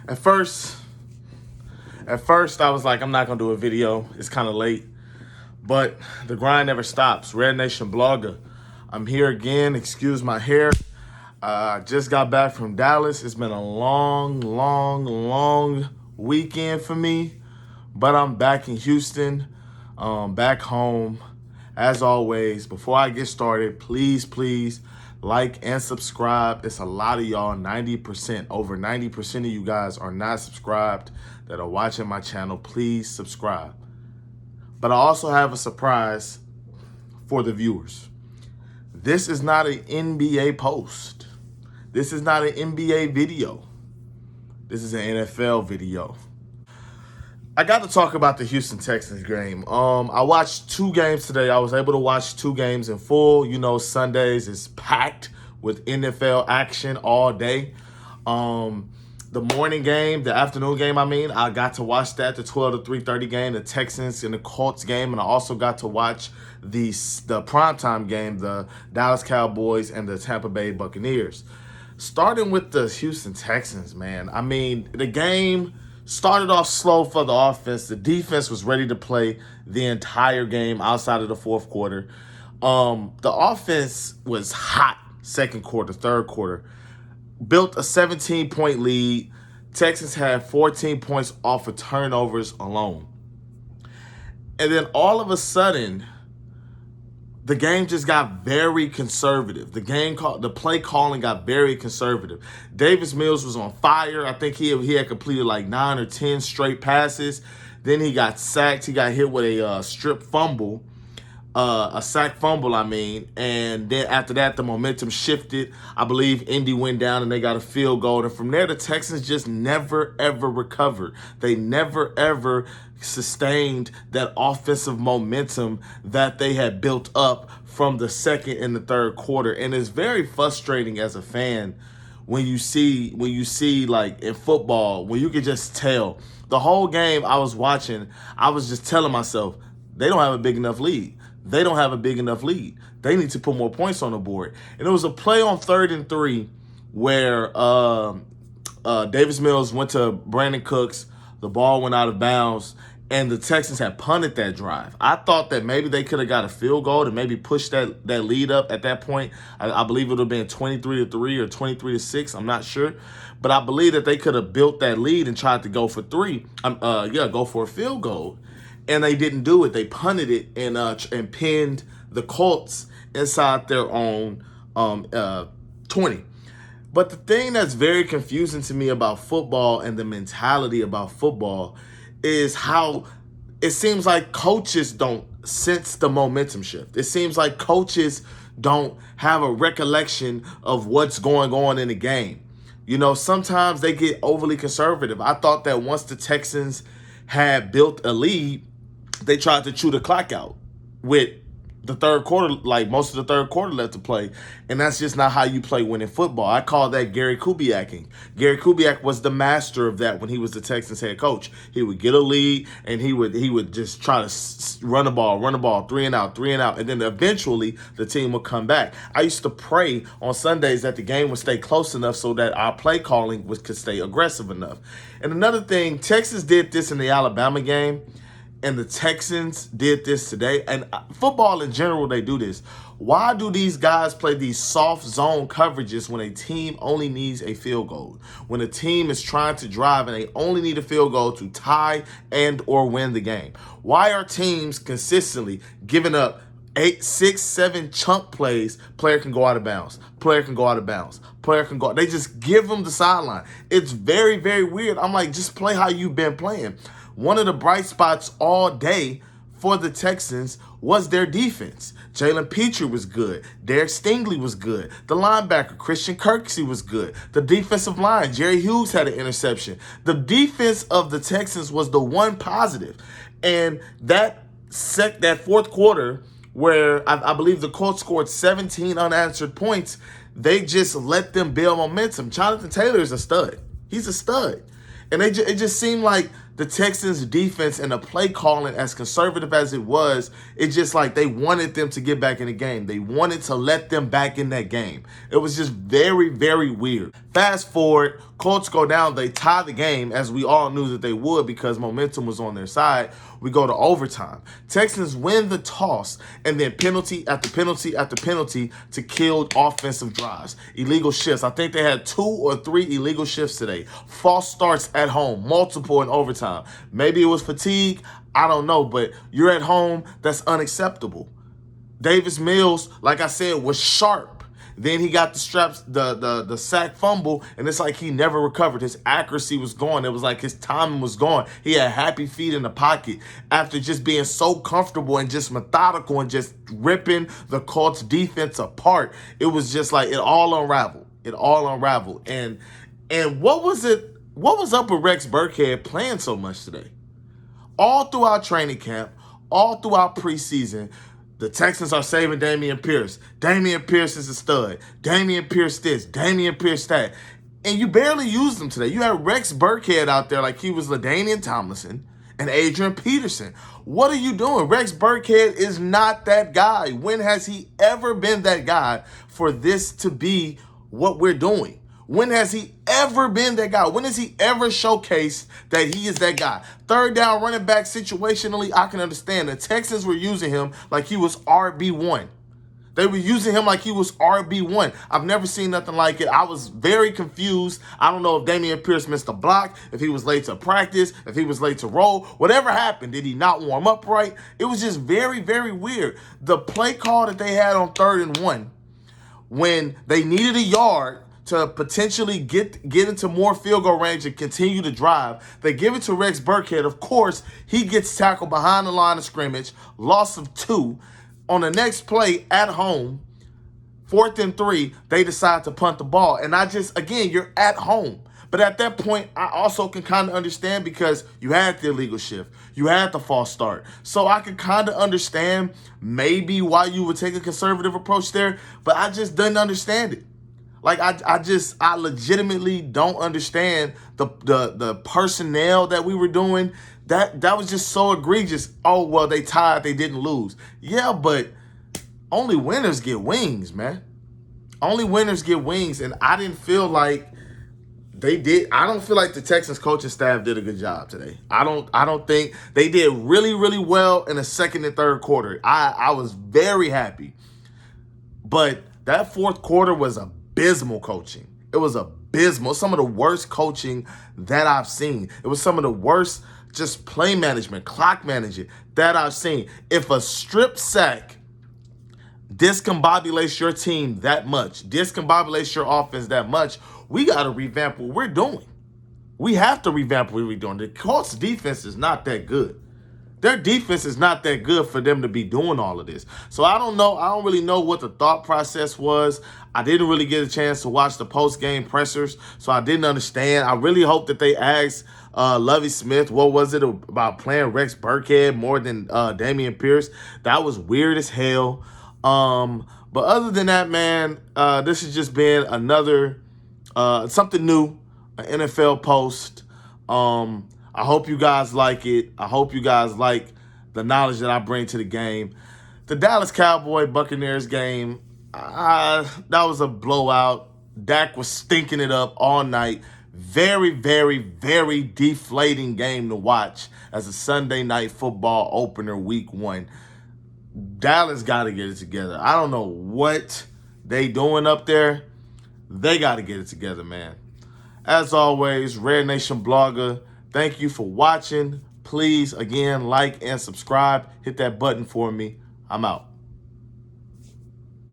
At first, I was like, I'm not going to do a video. It's kind of late. But the grind never stops. Red Nation Blogger. I'm here again. Excuse my hair. I just got back from Dallas. It's been a long weekend for me. But I'm back in Houston, back home. As always, before I get started, please like and subscribe. It's a lot of y'all, 90%, over 90% of you guys are not subscribed that are watching my channel. Please subscribe. But I also have a surprise for the viewers. This is not an NBA post. This is not an NBA video. This is an NFL video. I got to talk about the Houston Texans game. I watched 2 games today. I was able to watch 2 games in full. You know, Sundays is packed with NFL action all day. The morning game, the afternoon game, I got to watch that, the 12 to 3:30 game, the Texans and the Colts game, and I also got to watch the primetime game, the Dallas Cowboys and the Tampa Bay Buccaneers. Starting with the Houston Texans, man, the game started off slow for the offense. The defense was ready to play the entire game outside of the fourth quarter. The offense was hot second quarter, third quarter. Built a 17-point lead. Texans had 14 points off of turnovers alone. And then all of a sudden, the game just got very conservative. The play calling got very conservative. Davis Mills was on fire. I think he had completed like 9 or 10 straight passes. Then he got sacked. He got hit with a strip fumble. A sack fumble, and then after that, the momentum shifted. I believe Indy went down and they got a field goal. And from there, the Texans just never, ever recovered. They never, ever sustained that offensive momentum that they had built up from the second and the third quarter. And it's very frustrating as a fan when you see like in football, when you can just tell. The whole game I was watching, I was just telling myself, they don't have a big enough lead. They don't have a big enough lead. They need to put more points on the board. And it was a play on 3rd and 3 where Davis Mills went to Brandon Cooks. The ball went out of bounds, and the Texans had punted that drive. I thought that maybe they could have got a field goal to maybe push that lead up at that point. I believe it would have been 23 to 3 or 23 to 6. I'm not sure. But I believe that they could have built that lead and tried to go for go for a field goal. And they didn't do it. They punted it and pinned the Colts inside their own 20. But the thing that's very confusing to me about football and the mentality about football is how it seems like coaches don't sense the momentum shift. It seems like coaches don't have a recollection of what's going on in the game. You know, sometimes they get overly conservative. I thought that once the Texans had built a lead, they tried to chew the clock out with the third quarter, like most of the third quarter left to play. And that's just not how you play winning football. I call that Gary Kubiaking. Gary Kubiak was the master of that when he was the Texans head coach. He would get a lead and he would just try to run the ball, 3 and out. And then eventually the team would come back. I used to pray on Sundays that the game would stay close enough so that our play calling could stay aggressive enough. And another thing, Texas did this in the Alabama game. And the Texans did this today. And football in general, they do this. Why do these guys play these soft zone coverages when a team only needs a field goal? When a team is trying to drive and they only need a field goal to tie and or win the game? Why are teams consistently giving up 8, 6, 7 chunk plays? Player can go out of bounds. Player can go out of bounds. Player can go. They just give them the sideline. It's very, very weird. I'm like, just play how you've been playing. One of the bright spots all day for the Texans was their defense. Jalen Petrie was good. Derek Stingley was good. The linebacker, Christian Kirksey, was good. The defensive line, Jerry Hughes had an interception. The defense of the Texans was the one positive. And that fourth quarter, where I believe the Colts scored 17 unanswered points, they just let them build momentum. Jonathan Taylor is a stud. He's a stud. And it just seemed like the Texans defense and the play calling, as conservative as it was, it's just like they wanted them to get back in the game. They wanted to let them back in that game. It was just very, very weird. Fast forward, Colts go down, they tie the game, as we all knew that they would because momentum was on their side. We go to overtime. Texans win the toss, and then penalty after penalty after penalty to kill offensive drives. Illegal shifts. I think they had 2 or 3 illegal shifts today. False starts at home, multiple in overtime. Maybe it was fatigue. I don't know, but you're at home. That's unacceptable. Davis Mills, like I said, was sharp. Then he got the straps, the sack fumble, and it's like he never recovered. His accuracy was gone. It was like his timing was gone. He had happy feet in the pocket after just being so comfortable and just methodical and just ripping the Colts defense apart. It was just like it all unraveled. It all unraveled. And what was it? What was up with Rex Burkhead playing so much today? All throughout training camp, all throughout preseason, the Texans are saving Dameon Pierce. Dameon Pierce is a stud. Dameon Pierce this. Dameon Pierce that. And you barely used him today. You had Rex Burkhead out there like he was LaDainian Tomlinson and Adrian Peterson. What are you doing? Rex Burkhead is not that guy. When has he ever been that guy for this to be what we're doing? When has he ever been that guy? When has he ever showcased that he is that guy? Third down running back situationally, I can understand. The Texans were using him like he was RB1. They were using him like he was RB1. I've never seen nothing like it. I was very confused. I don't know if Dameon Pierce missed a block, if he was late to practice, if he was late to roll. Whatever happened, did he not warm up right? It was just very, very weird. The play call that they had on 3rd and 1, when they needed a yard to potentially get into more field goal range and continue to drive, they give it to Rex Burkhead. Of course, he gets tackled behind the line of scrimmage, loss of 2. On the next play at home, 4th and 3, they decide to punt the ball. And again, you're at home. But at that point, I also can kind of understand because you had the illegal shift. You had the false start. So I can kind of understand maybe why you would take a conservative approach there, but I just didn't understand it. Like, I legitimately don't understand the personnel that we were doing. That was just so egregious. Oh, well, they tied, they didn't lose. Yeah, but only winners get wings, man. Only winners get wings, and I didn't feel like they did. I don't feel like the Texans coaching staff did a good job today. I don't think they did really, really well in the 2nd and 3rd quarter. I was very happy. But that 4th quarter was abysmal coaching. It was abysmal. Some of the worst coaching that I've seen. It was some of the worst just play management, clock management that I've seen. If a strip sack discombobulates your team that much, discombobulates your offense that much, we got to revamp what we're doing. We have to revamp what we're doing. The Colts defense is not that good. Their defense is not that good for them to be doing all of this. So I don't know. I don't really know what the thought process was. I didn't really get a chance to watch the post-game pressers, so I didn't understand. I really hope that they asked Lovie Smith, what was it about playing Rex Burkhead more than Dameon Pierce? That was weird as hell. But other than that, man, this has just been another something new, an NFL post. I hope you guys like it. I hope you guys like the knowledge that I bring to the game. The Dallas Buccaneers game, that was a blowout. Dak was stinking it up all night. Very, very, very deflating game to watch as a Sunday night football opener week 1. Dallas got to get it together. I don't know what they doing up there. They got to get it together, man. As always, Red Nation Blogger, thank you for watching. Please, again, like and subscribe. Hit that button for me. I'm out.